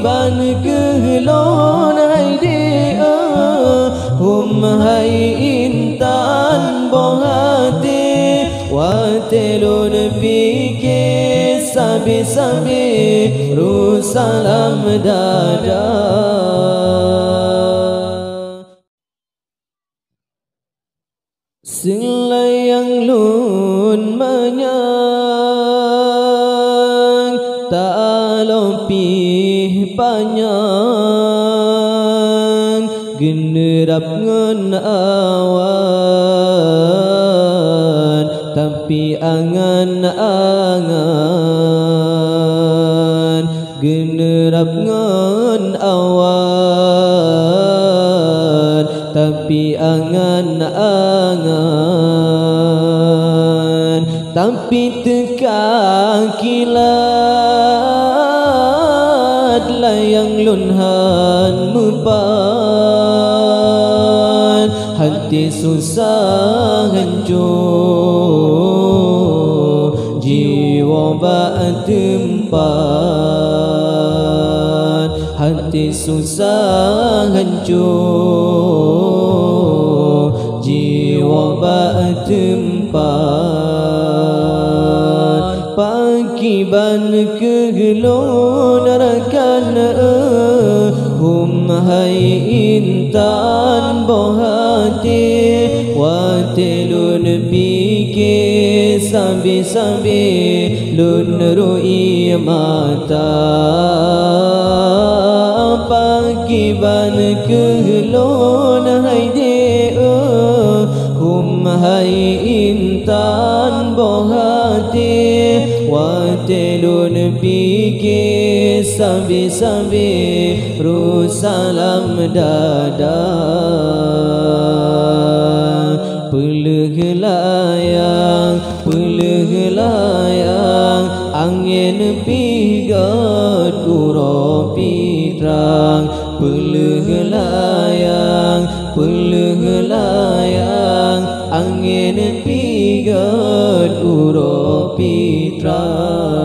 ban kehlon hai de hum hai intan bohate wa telun pike sabe sabe rusalam dada Selayang lun manyang tak lopih panyang generap ngen awan tapi angan-angan generap ngen awan tapi angan-angan tapi teka kilat layang lunhan mepan hati susah hancur jiwa bak tempat hati susah hancur jiwa bak tempat pagi ban kegelon rakan hum hai intan bohate wa telun pike sabe-sabe lun rui mata pagi ban kegelon hai de hum hai intan bohate wa telun pike sabe-sabe rusalam dada peleglayang angin pigat kuro pitrang peleglayang angin pigat kuro pitrang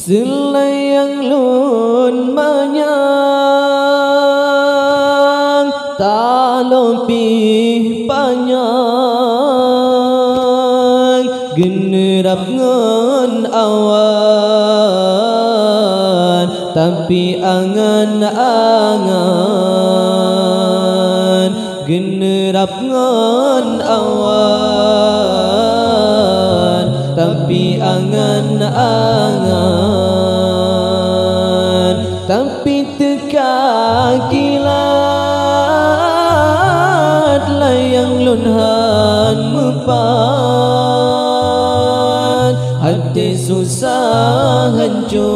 Selayang lun manyang tak lopih panyang generap ngen awan tapi angan-angan generap ngen awan tapi angan-angan tapi teka kilat layang lunhan mepan hati susah hancur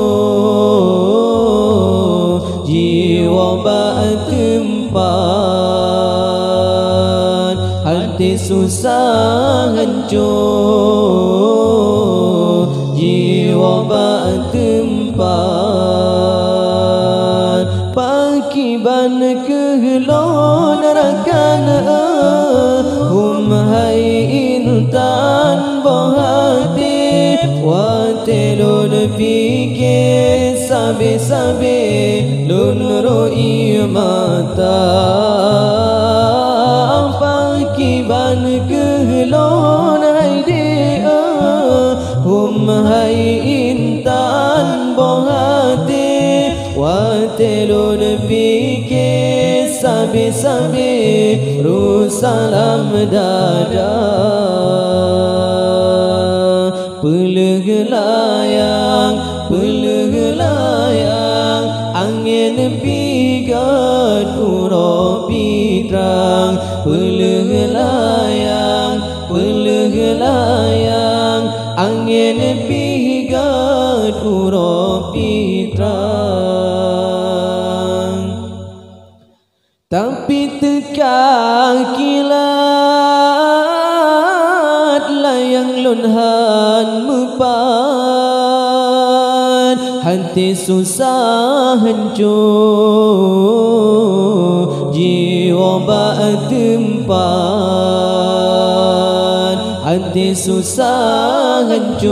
jiwa bak tempat hati susah hancur jiwa bak tempat pagi ban kehlon rakan hum hai intan bohate wa telun pike sabe-sabe lun roi mata pagi ban kehlon hai de hum hai intan bohate wa telun pike sabe-sabe rusalam dada peleglayang angin pigat kuro pitrang peleglayang angin pigat kuro pitrang tapi teka kilat layang lunhan mepan hati susah hancur, jiwa bak tempat. hati susah hancur,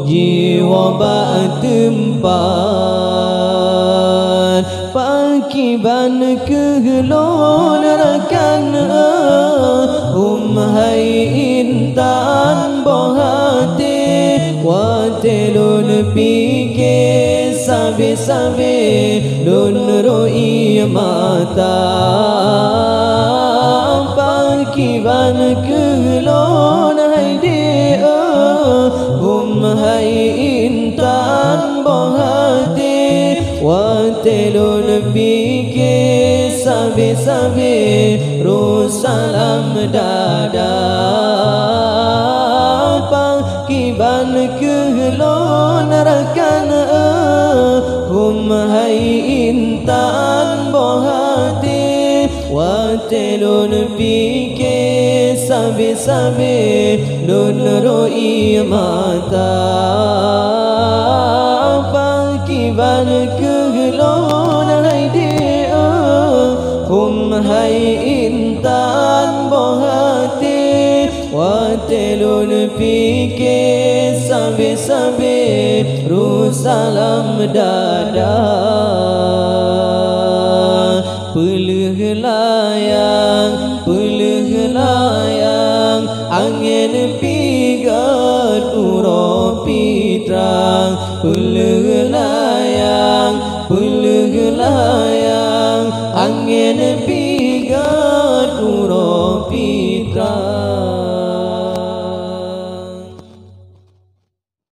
jiwa bak tempat pakiban kegelon rakan hai intan bohati watelun pike sabe-sabe lun roi mata pakiban kegelon hai de hai intan bohati watelun pike sabe-sabe salam dada pakiban kegelon rakan hai intan bohati watelun pike sabe-sabe lun roi mata pakiban kegelon hai de hai intan bohati watelun pike sabe-sabe rusalam dada peleh layang angin pigat uro pitrang peleh layang